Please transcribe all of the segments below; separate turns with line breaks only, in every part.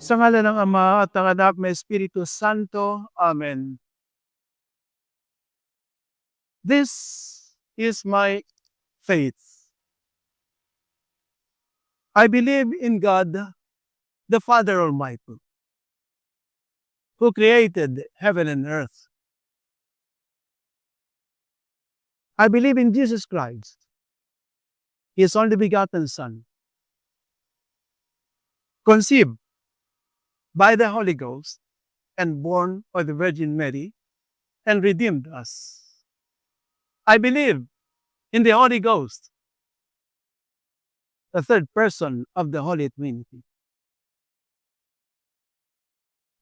Sa ngalan ng Ama at ng Anak na Espiritu Santo. Amen. This is my faith. I believe in God, the Father Almighty, who created heaven and earth. I believe in Jesus Christ, His only begotten Son, conceived by the Holy Ghost and born of the Virgin Mary, and redeemed us. I believe in the Holy Ghost, the third person of the Holy Trinity.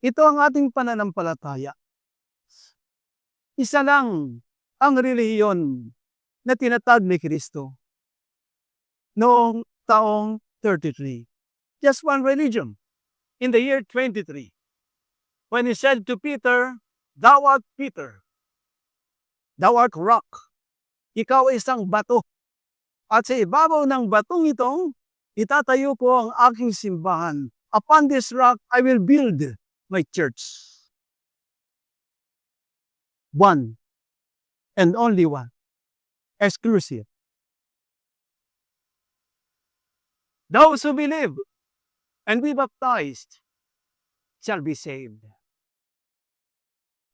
Ito ang ating pananampalataya. Isa lang ang relihiyon na tinatag ni Kristo noong taong 33. Just one religion in the year 23. When He said to Peter, "Thou art Peter, thou art rock." Ikaw ay isang bato. At sa ibabaw ng batong itong, itatayo ko ang aking simbahan. Upon this rock, I will build my church. One, and only one, exclusive. Those who believe and be baptized shall be saved.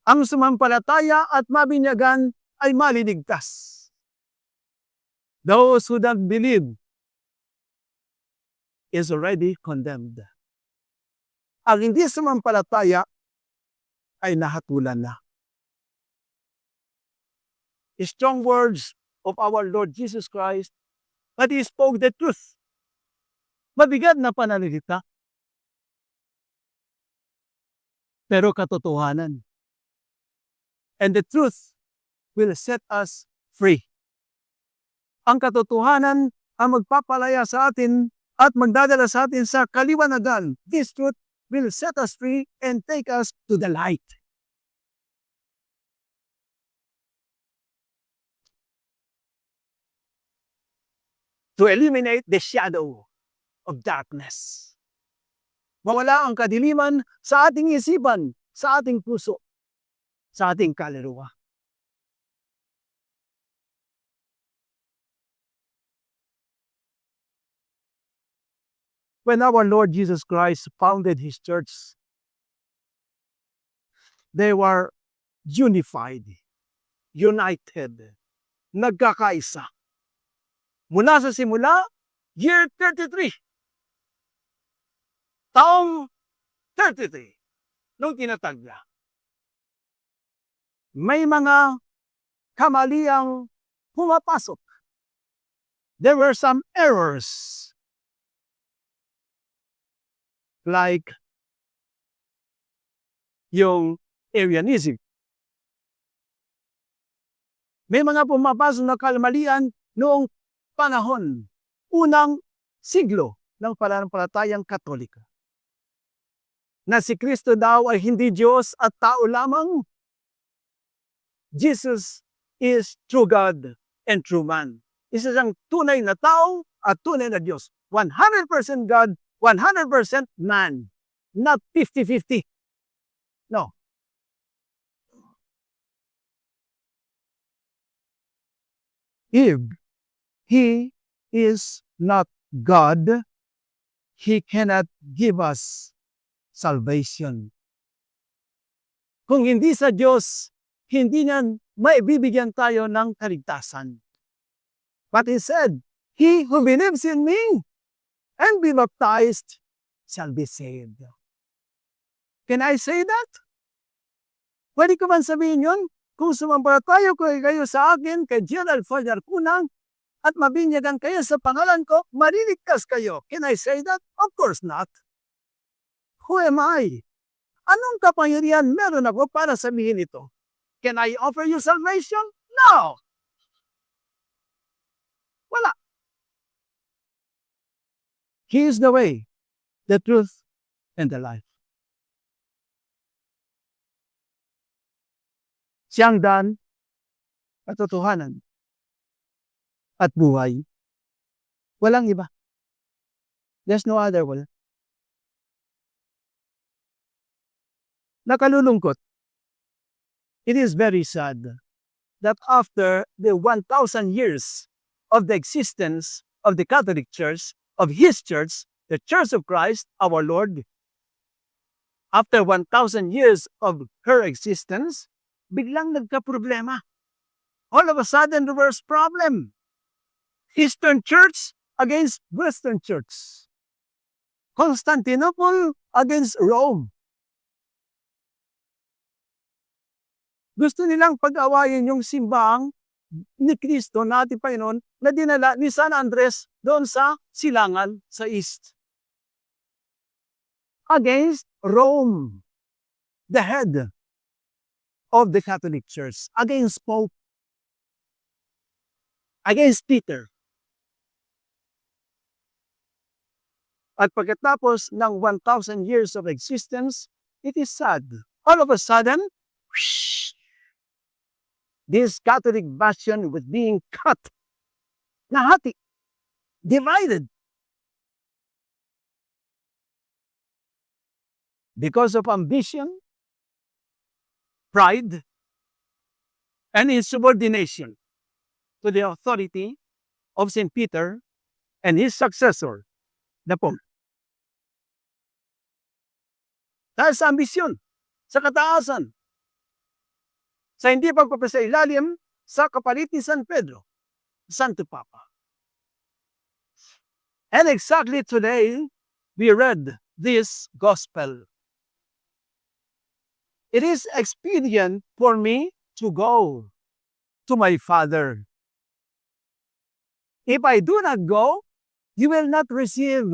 Ang sumampalataya at mabinyagan ay maliligtas. Those who don't believe is already condemned. Ang hindi sumampalataya ay nahatulan na. Strong words of our Lord Jesus Christ, but He spoke the truth. Mabigat na pananalita, pero katotohanan. And the truth will set us free. Ang katotohanan ang magpapalaya sa atin at magdadala sa atin sa kaliwanagan. This truth will set us free and take us to the light. To eliminate the shadow of darkness. Mawala ang kadiliman sa ating isipan, sa ating puso, sa ating kaluluwa. When our Lord Jesus Christ founded His church, they were unified, united, nagkakaisa. Mula sa simula, year 33. Taong 33, nung tinatag niya. May mga kamaliang pumapasok. There were some errors. Like yung Arianism. May mga pumapasok na kamalian noong panahon, unang siglo ng pananampalatayang Katolika. Na si Kristo daw ay hindi Diyos at tao lamang. Jesus is true God and true man. Isa siyang tunay na tao at tunay na Diyos. 100% God, 100% man. Not 50-50. No. If He is not God, He cannot give us salvation. Kung hindi sa Diyos, hindi niya maibibigyan tayo ng kaligtasan. But He said, "He who believes in me and be baptized shall be saved." Can I say that? Pwede ko man sabihin yun? Kung sumampalataya kayo sa akin, kay General Father Kunang, at mabinyagan kayo sa pangalan ko, mariligtas kayo. Can I say that? Of course not. Who am I? Anong kapangyarihan meron ako para sabihin ito? Can I offer you salvation? No! Wala. He is the way, the truth, and the life. Siyang daan, katotohanan, at buhay. Walang iba. There's no other one. Nakalulungkot. It is very sad that after the 1,000 years of the existence of the Catholic Church, of His Church, the Church of Christ, our Lord, after 1,000 years of her existence, biglang nagka-problema. All of a sudden, there was problem. Eastern Church against Western Church. Constantinople against Rome. Gusto nilang pag-awayin yung simbahang ni Kristo na ating Panginoon na dinala ni San Andres doon sa silangan sa East. Against Rome, the head of the Catholic Church. Against Pope. Against Peter. At pagkatapos ng 1,000 years of existence, it is sad. All of a sudden, whoosh, this Catholic bastion was being cut, nahati, divided. Because of ambition, pride, and insubordination to the authority of St. Peter and his successor, the Pope. Dahil sa ambisyon, sa kataasan, sa hindi pagpapasailalim sa kapalit ni San Pedro, Santo Papa. And exactly today, we read this gospel. It is expedient for me to go to my Father. If I do not go, you will not receive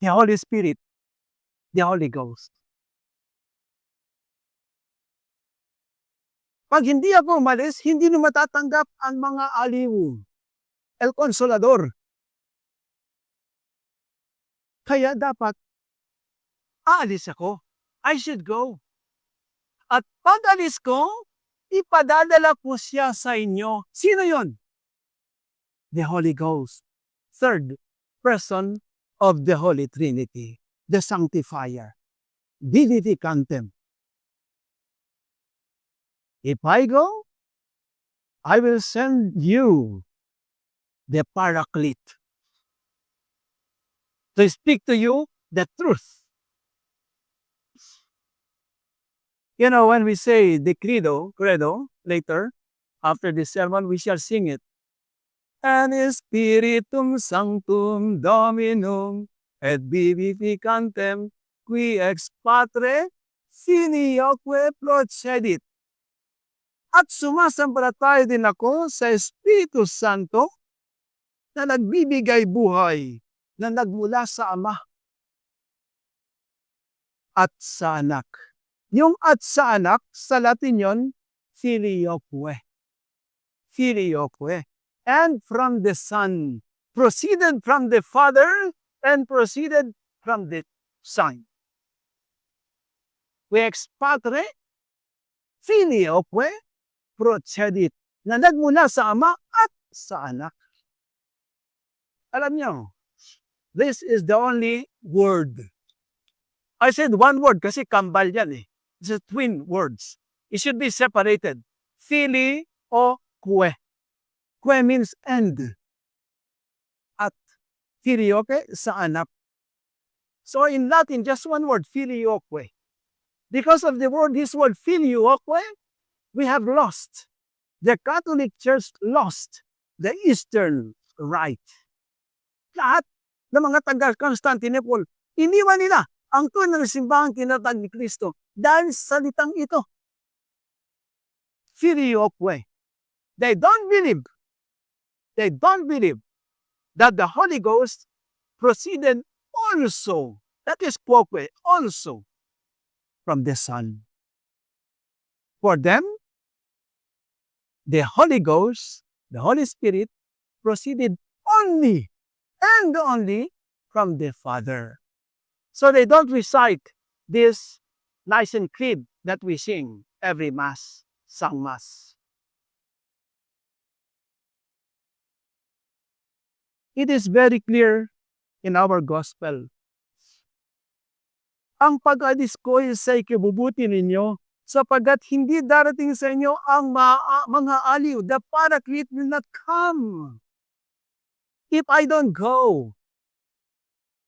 the Holy Spirit, the Holy Ghost. Pag hindi ako umalis, hindi na matatanggap ang mga aliw. El Consolador. Kaya dapat, aalis ako. I should go. At pag alis ko, ipadadala ko siya sa inyo. Sino yon? The Holy Ghost. Third person of the Holy Trinity. The Sanctifier. Vivificantem. If I go, I will send you the Paraclete to speak to you the truth. You know, when we say the credo later, after the sermon, we shall sing it. And Spiritum Sanctum Dominum et vivificantem qui ex Patre filioque procedit. At sumasampalataya din ako sa Espiritu Santo na nagbibigay buhay na nagmula sa Ama at sa Anak. Yung at sa Anak, sa Latin yon, filioque. Filioque. And from the Son, proceeded from the Father, and proceeded from the Son. We ex Patre filioque procedit, na nagmula sa Ama at sa Anak. Alam niyo, this is the only word. I said one word kasi kambal yan eh. It's a twin words. It should be separated. Fili o que. Que means end. At filioque sa Anak. So in Latin, just one word, filioque. Because of the word, this word filioque, we have lost. The Catholic Church lost the Eastern Rite. Lahat ng mga taga-Constantinople, iniwan nila ang tunay na simbahang kinatag ni Kristo dahil sa salitang ito. Filioque. They don't believe that the Holy Ghost proceeded also, that is quoque, also from the Son. For them, the Holy Ghost, the Holy Spirit, proceeded only and only from the Father. So they don't recite this Nicene Creed that we sing every Mass, sang Mass. It is very clear in our Gospel. ang pag-alis ko sa ikabubuti ninyo, sapagkat hindi darating sa inyo ang mga aliw. The Paraclete will not come if I don't go.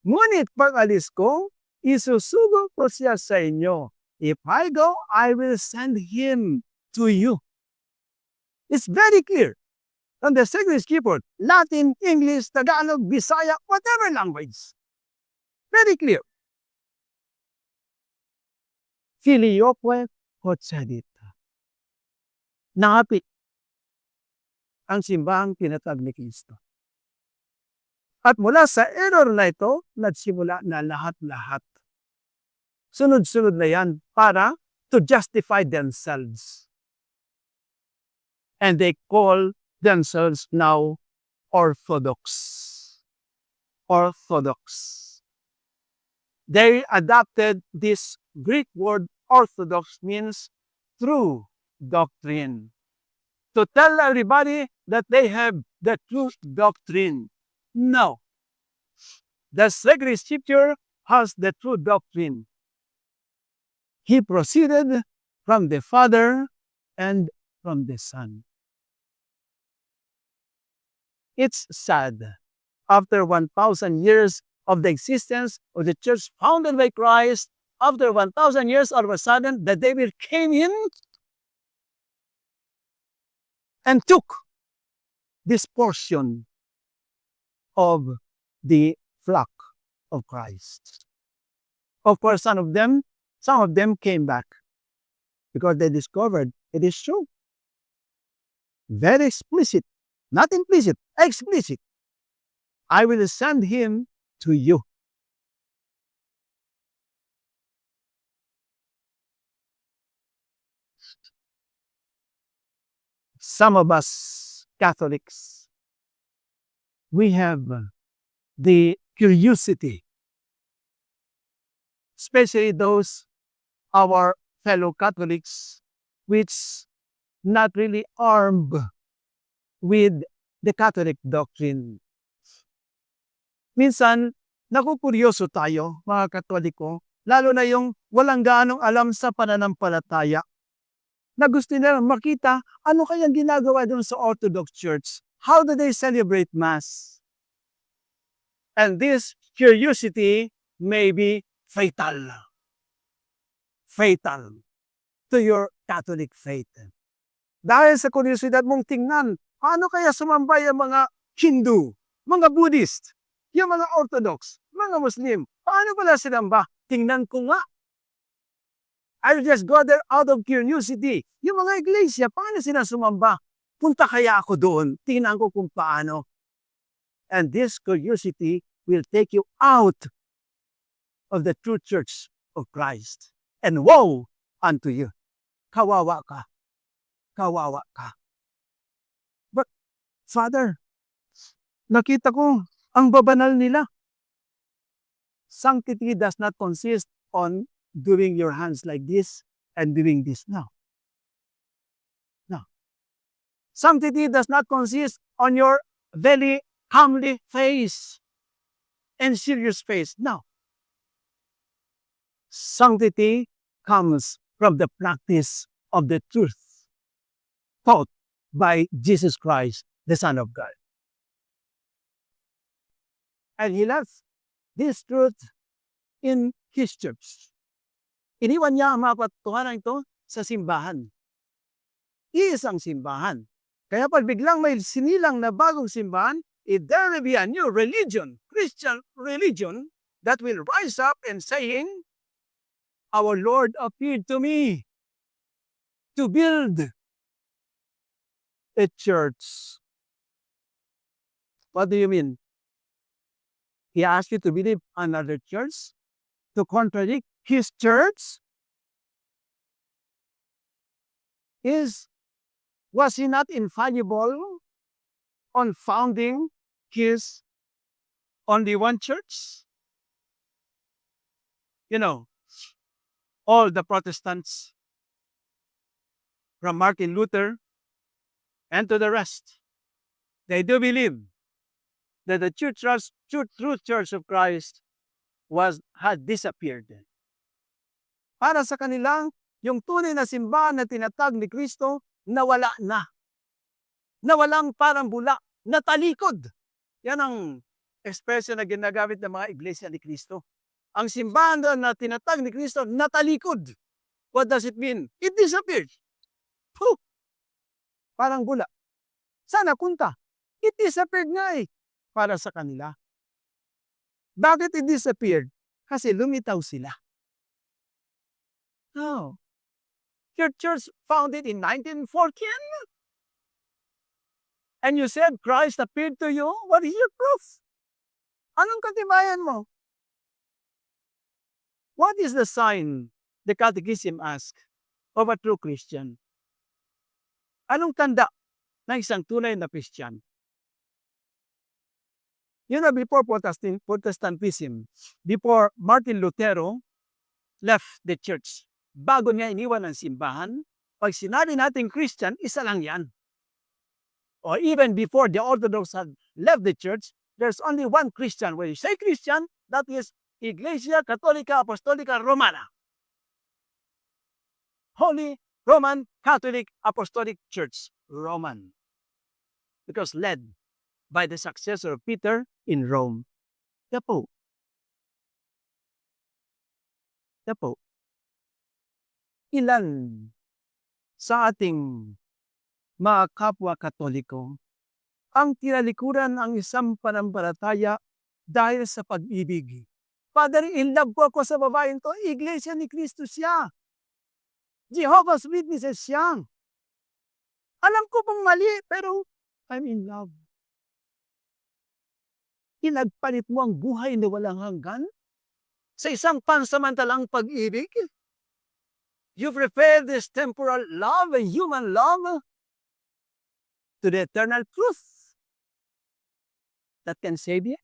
Ngunit pag-alis ko, isusugo ko siya sa inyo. If I go, I will send him to you. It's very clear. On the Sacred Scripture, Latin, English, Tagalog, Bisaya, whatever language. Very clear. Filioque Quod Nakapit ang simbahang tinatag ni Kristo. At mula sa error na ito, nagsimula na lahat-lahat. Sunod-sunod na yan para to justify themselves. And they call themselves now Orthodox. Orthodox. They adopted this Greek word Orthodox, means true doctrine. To tell everybody that they have the true doctrine. No. The Sacred Scripture has the true doctrine. He proceeded from the Father and from the Son. It's sad. After 1,000 years of the existence of the church founded by Christ, after 1,000 years, all of a sudden, the devil came in and took this portion of the flock of Christ. Of course, some of them came back because they discovered it is true. Very explicit, not implicit, explicit. I will send him to you. Some of us Catholics, we have the curiosity, especially those our fellow Catholics, which not really armed with the Catholic doctrine. Minsan, nakukuryoso tayo, mga Katoliko, lalo na yung walang gaanong alam sa pananampalataya, na gusto nila makita ano kayang ginagawa doon sa Orthodox Church. How do they celebrate Mass? And this curiosity may be fatal. Fatal to your Catholic faith. Dahil sa kuryosidad mong tingnan, paano kaya sumambay ang mga Hindu, mga Buddhist, yung mga Orthodox, mga Muslim, paano pala sinamba? Tingnan ko nga. I just go there out of curiosity. Yung mga iglesia, paano sila sumamba? Punta kaya ako doon, tingnan ko kung paano. And this curiosity will take you out of the true church of Christ. And woe unto you. Kawawa ka. Kawawa ka. But, Father, nakita ko ang babanal nila. Sanctity does not consist on doing your hands like this and doing this. No. No. Sanctity does not consist on your very comely face and serious face. No. Sanctity comes from the practice of the truth taught by Jesus Christ, the Son of God. And he left this truth in his church. Iniwan niya ang mga katotohanan ito sa simbahan. Iisang simbahan. Kaya pag biglang may sinilang na bagong simbahan, there will be a new religion, Christian religion, that will rise up and saying, our Lord appeared to me to build a church. What do you mean? He asked you to believe another church? To contradict his church? Was he not infallible on founding his only one church? You know, all the Protestants, from Martin Luther and to the rest, they do believe that the true church of Christ had disappeared. Para sa kanila, yung tunay na simbahan na tinatag ni Kristo, nawala na. Nawalang parang bula, natalikod. Yan ang ekspresyon na ginagamit ng mga iglesia ni Kristo. Ang simbahan na tinatag ni Kristo, natalikod. What does it mean? It disappeared. Puh! Parang bula. Saan napunta? It disappeared nga eh. Para sa kanila. Bakit it disappeared? Kasi lumitaw sila. Oh. Your church founded in 1914? And you said Christ appeared to you? What is your proof? Anong katibayan mo? What is the sign the Catechism asks of a true Christian? Anong tanda ng isang tunay na Christian? You know, before Protestantism, before Martin Lutero left the church, bago niya iniwan ang simbahan, pag sinabi natin Christian, isa lang yan. Or even before the Orthodox had left the church, there's only one Christian. When you say Christian, that is Iglesia Católica Apostolica Romana. Holy Roman Catholic Apostolic Church, Roman. Because led by the successor of Peter in Rome, the Pope. The Pope. Ilan sa ating mga kapwa Katoliko ang tinalikuran ang isang pananampalataya dahil sa pag-ibig. Father, in love ko ako sa babaeng to, Iglesia ni Kristo siya. Jehovah's Witnesses siya. Alam ko pong mali, pero I'm in love. Pinagpalit mo ang buhay na walang hanggan sa isang pansamantalang pag-ibig? You prefer this temporal love and human love to the eternal truth that can save you?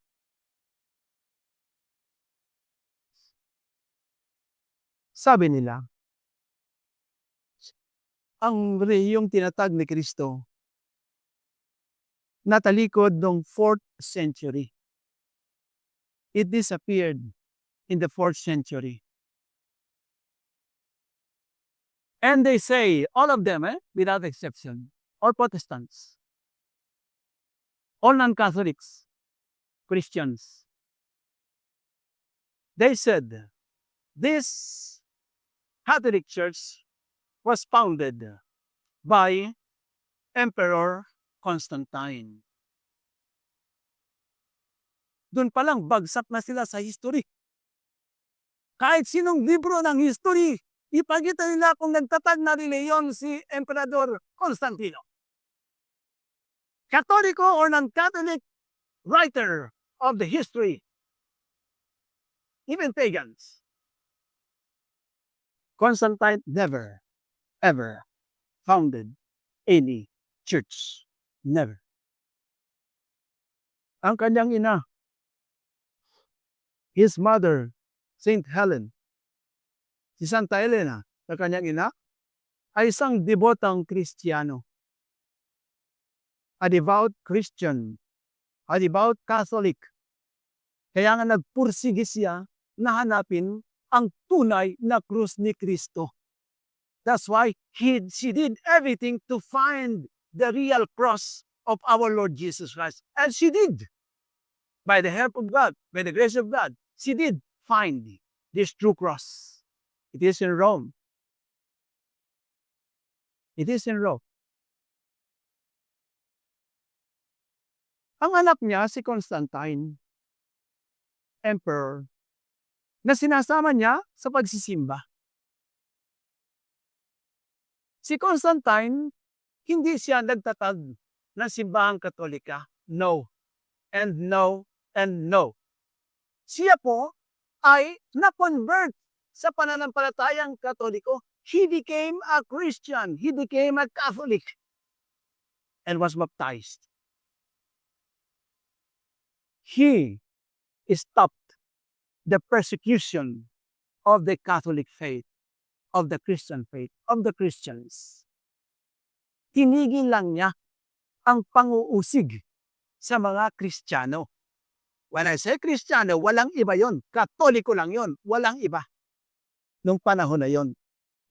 Sabi nila, ang relihiyong tinatag ni Kristo natalikod noong 4th century. It disappeared in the 4th century. And they say, all of them, without exception, all Protestants, all non-Catholics, Christians, they said, this Catholic Church was founded by Emperor Constantine. Doon palang bagsak na sila sa history. Kahit sinong libro ng history, ipakita nila kung nagtatag na reliyon si Emperador Constantino. Katoliko or non-Catholic writer of the history, even pagans, Constantine never, ever founded any church. Never. Ang kanyang ina, his mother, Saint Helen, si Santa Elena, na kanyang ina, ay isang debotang Kristiyano. A devout Christian, a devout Catholic. Kaya nga nagpursige siya na hanapin ang tunay na krus ni Kristo. That's why she did everything to find the real cross of our Lord Jesus Christ. And she did. By the help of God, by the grace of God, she did find this true cross. It is in Rome. It is in Rome. Ang anak niya, si Constantine, emperor, na sinasama niya sa pagsisimba. Si Constantine, hindi siya nagtatag ng simbahang Katolika. No. And no, and no. Siya po ay na-convert sa pananampalatayang Katoliko. He became a Christian. He became a Catholic. And was baptized. He stopped the persecution of the Catholic faith, of the Christian faith, of the Christians. Tinigil lang niya ang panguusig sa mga Kristiyano. When I say Kristiyano, walang iba yon. Katoliko lang yon. Walang iba. nung panahon na yon.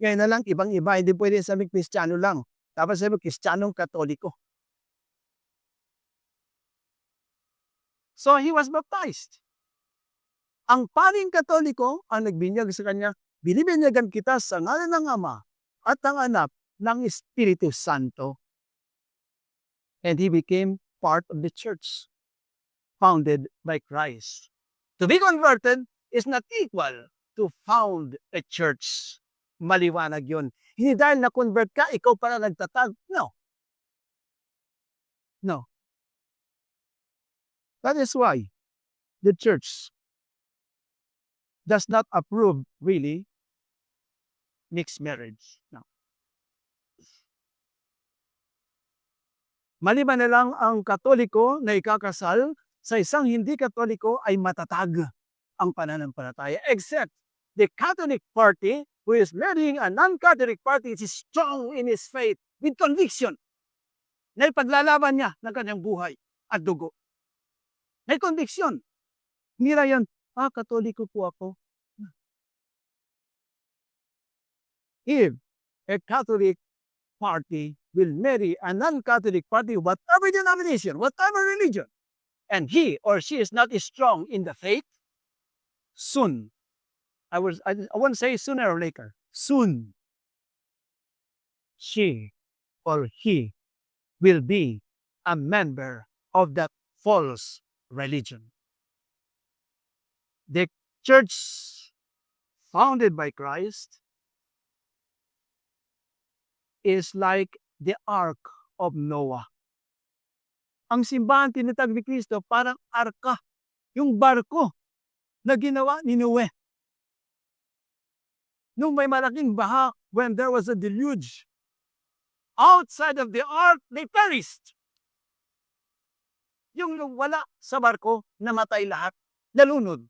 Ngayon na lang, ibang-iba, hindi pwede sabihin Kristiyano lang. Dapat sabihin Kristiyanong Katoliko. So he was baptized. Ang paring Katoliko ang nagbinyag sa kanya, binibinyagan kita sa ngalan ng Ama at ng Anak ng Espiritu Santo. And he became part of the church founded by Christ. To be converted is not equal to found a church. Maliwanag yun. Hindi dahil na-convert ka, ikaw pala nagtatag. No. No. That is why the church does not approve, really, mixed marriage. No. Maliban na lang ang Katoliko na ikakasal sa isang hindi Katoliko ay matatag ang pananampalataya. Except the Catholic party who is marrying a non-Catholic party is strong in his faith with conviction na ipaglalaban niya ng kanyang buhay at dugo. May conviction. Mira yan, Katoliko po ako. If a Catholic party will marry a non-Catholic party, whatever denomination, whatever religion, and he or she is not strong in the faith, soon, I won't say sooner or later, soon, she or he will be a member of that false religion. The church founded by Christ is like the Ark of Noah. Ang simbahan tinatag ni Kristo parang arka, yung barko na ginawa ni Noe. Nung may malaking baha, when there was a deluge, outside of the ark, they perished. Yung wala sa barko, namatay lahat, nalunod.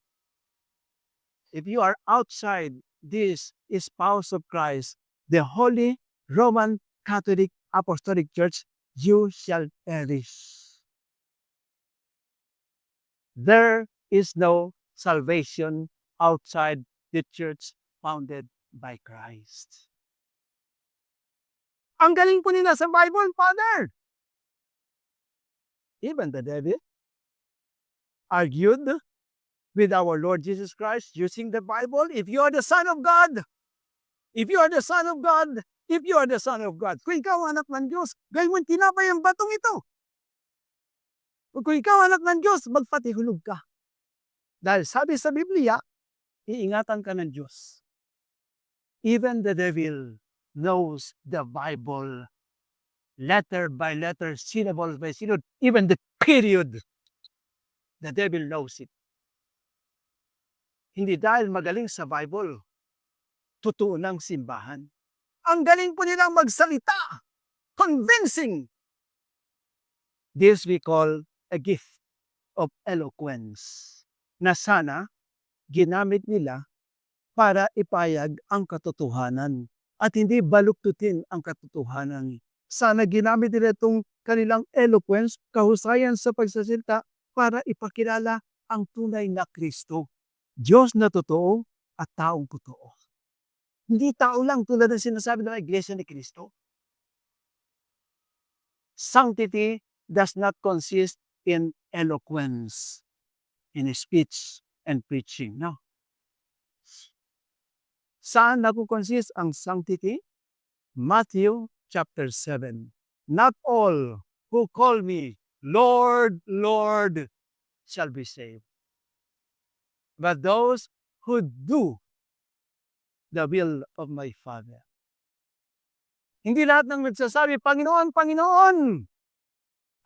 If you are outside this spouse of Christ, the Holy Roman Catholic Apostolic Church, you shall perish. There is no salvation outside the church founded by Christ. Ang galing po nila sa Bible, Father. Even the devil argued with our Lord Jesus Christ using the Bible. If you are the Son of God, if you are the Son of God, if you are the Son of God, kung ikaw anak ng Diyos, gawin mo tinapay ang batong ito. Kung ikaw anak ng Diyos, magpatihulog ka. Dahil sabi sa Biblia, iingatan ka ng Diyos. Even the devil knows the Bible, letter by letter, syllable by syllable, even the period. The devil knows it. Hindi dahil magaling sa Bible, totoo ng simbahan. Ang galing po nilang magsalita. Convincing. This we call a gift of eloquence na sana ginamit nila para ipayag ang katotohanan at hindi baluktutin ang katotohanan. Sana ginamit nila itong kanilang eloquence, kahusayan sa pagsasalita para ipakilala ang tunay na Kristo. Diyos na totoo at taong totoo. Hindi tao lang tulad ng sinasabi ng Iglesia ni Kristo. Sanctity does not consist in eloquence, in speech and preaching. No. Saan nagko-consist ang sanctity? Matthew chapter 7. Not all who call me Lord, Lord shall be saved, but those who do the will of my Father. Hindi lahat ng nagsasabi, Panginoon, Panginoon,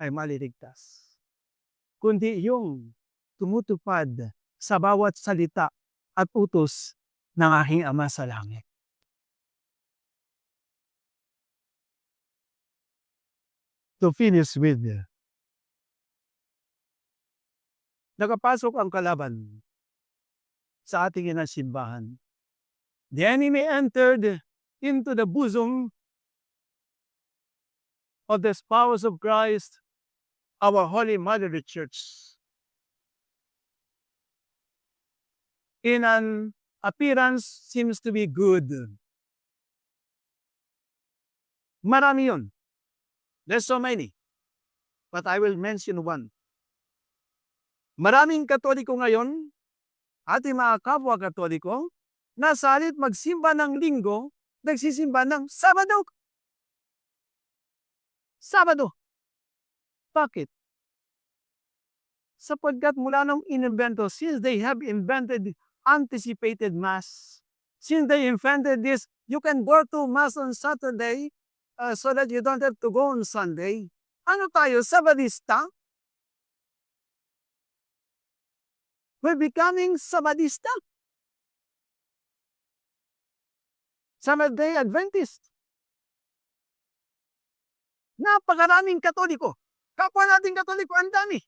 ay maliligtas. Kundi yung tumutupad sa bawat salita at utos ng aking Ama sa langit. To finish with, nakapasok ang kalaban sa ating inang simbahan. The enemy entered into the bosom of the spouse of Christ, our Holy Mother the Church, in an appearance seems to be good. Marami yun. There's so many. But I will mention one. Maraming Katoliko ngayon, ating mga kapwa Katoliko, nasa halip magsimba ng Linggo, nagsisimba ng Sabado. Sabado. Bakit? Sapagkat mula nung inimbento, since they have invented anticipated Mass, since they invented this, you can go to Mass on Saturday so that you don't have to go on Sunday. Ano tayo? Sabadista? We're becoming Sabadista. Seventh-day Adventist. Napakaraming Katoliko. Kapwa nating Katoliko, ang dami.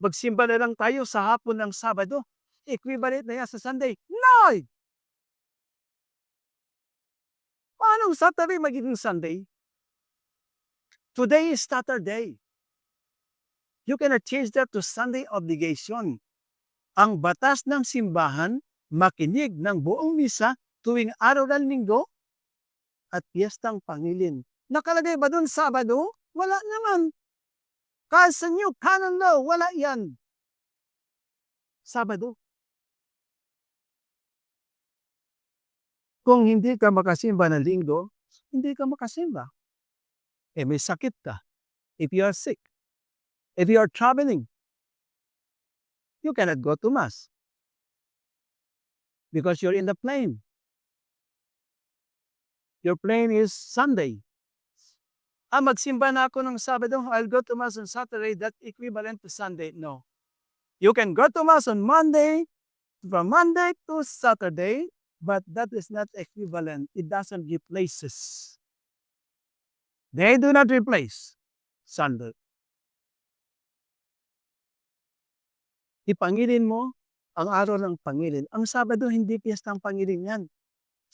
Magsimba na lang tayo sa hapon ng Sabado. Equivalent na yan sa Sunday. No! Paano Saturday magiging Sunday? Today is Saturday. You cannot change that to Sunday obligation. Ang batas ng simbahan, makinig ng buong misa tuwing araw ng Linggo at piyestang Pangilin. Nakalagay ba doon Sabado? Wala naman. Kahit sa New Canon Law, wala yan. Sabado. Kung hindi ka makasimba ng Linggo, hindi ka makasimba. May sakit ka. If you are sick. If you are traveling, you cannot go to Mass. Because you're in the plane. Your plane is Sunday. Magsimba na ako ng Sabado, I'll go to Mass on Saturday, that's equivalent to Sunday. No. You can go to Mass on Monday, from Monday to Saturday, but that is not equivalent. It doesn't replace. They do not replace Sunday. Ipangilin mo ang araw ng Pangilin. Ang Sabado, hindi piyestang Pangilin yan.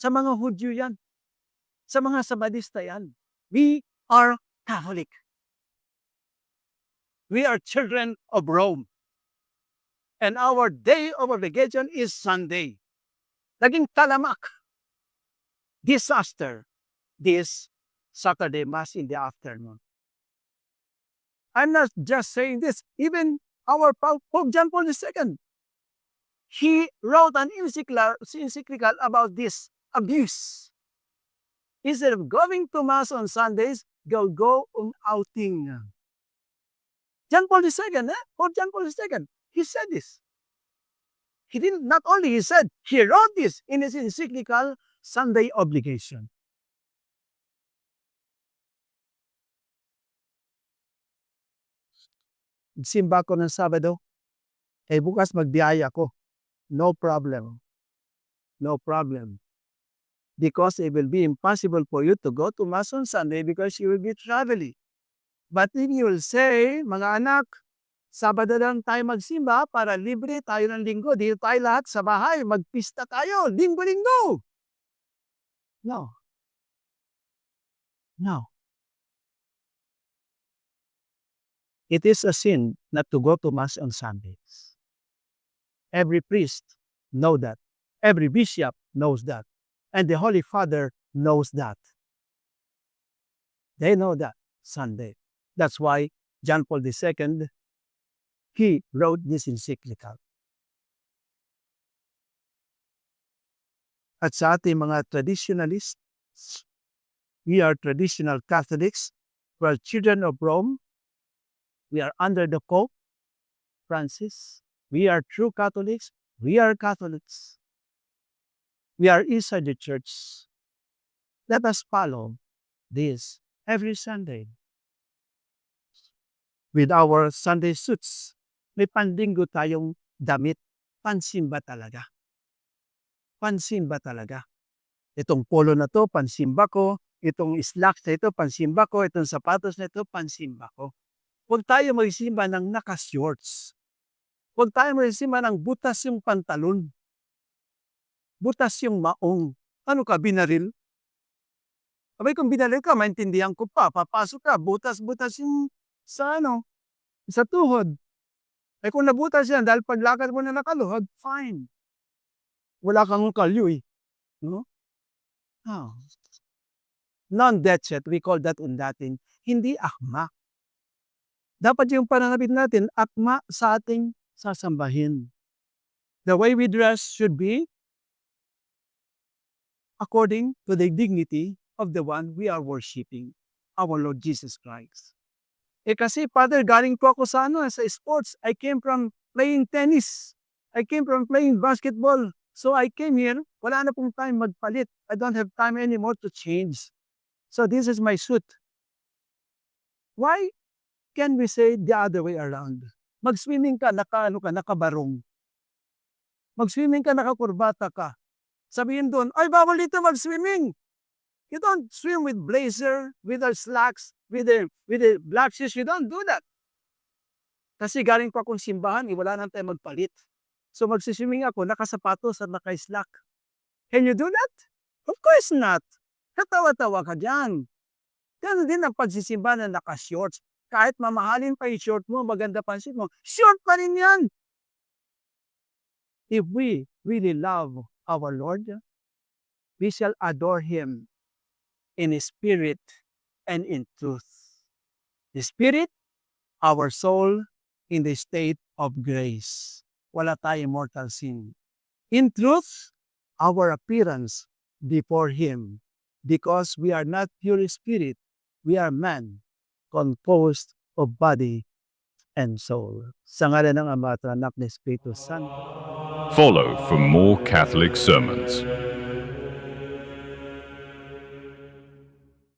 Sa mga Hudyo yan. Sa mga Sabadista yan. We are Catholic. We are children of Rome. And our day of obligation is Sunday. Naging talamak. Disaster. This Saturday Mass in the afternoon. I'm not just saying this. Even our Pope John Paul II, he wrote an encyclical about this abuse. Instead of going to Mass on Sundays, go on outing. John Paul II, Pope John Paul II, he said this. He didn't, not only he said, he wrote this in his encyclical Sunday Obligation. Simba ko ng Sabado, bukas magbiyaya ko. No problem. No problem. Because it will be impossible for you to go to Mass on Sunday because you will be traveling. But if you will say, mga anak, Sabado lang tayo magsimba para libre tayo ng Linggo. Dito tayo lahat sa bahay, magpista tayo, Linggo-Linggo. No. No. It is a sin not to go to Mass on Sundays. Every priest knows that. Every bishop knows that. And the Holy Father knows that. They know that Sunday. That's why John Paul II, he wrote this encyclical. At sa ating mga traditionalists, we are traditional Catholics, we are children of Rome, we are under the Pope Francis, we are true Catholics, we are Catholics. We are inside the church. Let us follow this every Sunday. With our Sunday suits, may pandinggo tayong damit. Pansimba talaga. Pansimba talaga. Itong polo na to, pansimba ko. Itong slacks na ito, pansimba ko. Itong sapatos na ito, pansimba ko. Huwag tayo magsimba ng naka-shorts. Huwag tayo magsimba ng butas yung pantalon. Butas yung maong. Ano ka, binaril? Abay, kung binaril ka, maintindihan ko pa. Papasok ka, butas-butas yung sa tuhod. Kung nabutas yan, dahil paglakad mo na nakaluhod, fine. wala kang kalyo eh. No? Oh. Non-dead set, we call that in Latin, hindi akma. Dapat yung pananamit natin, akma sa ating sasambahin. The way we dress should be according to the dignity of the one we are worshiping, our Lord Jesus Christ. Kasi Father, galing po ako sa sports. I came from playing tennis. I came from playing basketball. So I came here, wala na pong time magpalit. I don't have time anymore to change. So this is my suit. Why can we say the other way around? Mag-swimming ka, nakabarong. Mag-swimming ka, nakakurbata ka. Sabihin doon, ay bawal dito mag-swimming. You don't swim with blazer, with the slacks, with the black shoes. You don't do that. Kasi galing pa akong simbahan, wala nang tayo magpalit. So magsiswimming ako, nakasapatos at naka-slack. Can you do that? Of course not. Katawa-tawa ka dyan. Ganun din ang pagsisimba na naka-shorts. Kahit mamahalin pa yung short mo, maganda pansin mo, short pa rin yan. If we really love our Lord, we shall adore Him in spirit and in truth. The spirit, our soul in the state of grace. Wala tayong mortal sin. In truth, our appearance before Him, because we are not pure spirit, we are man, composed of body and soul. Sa ngalan ng Ama at Anak na Espiritu Santo.
Follow for more Catholic sermons.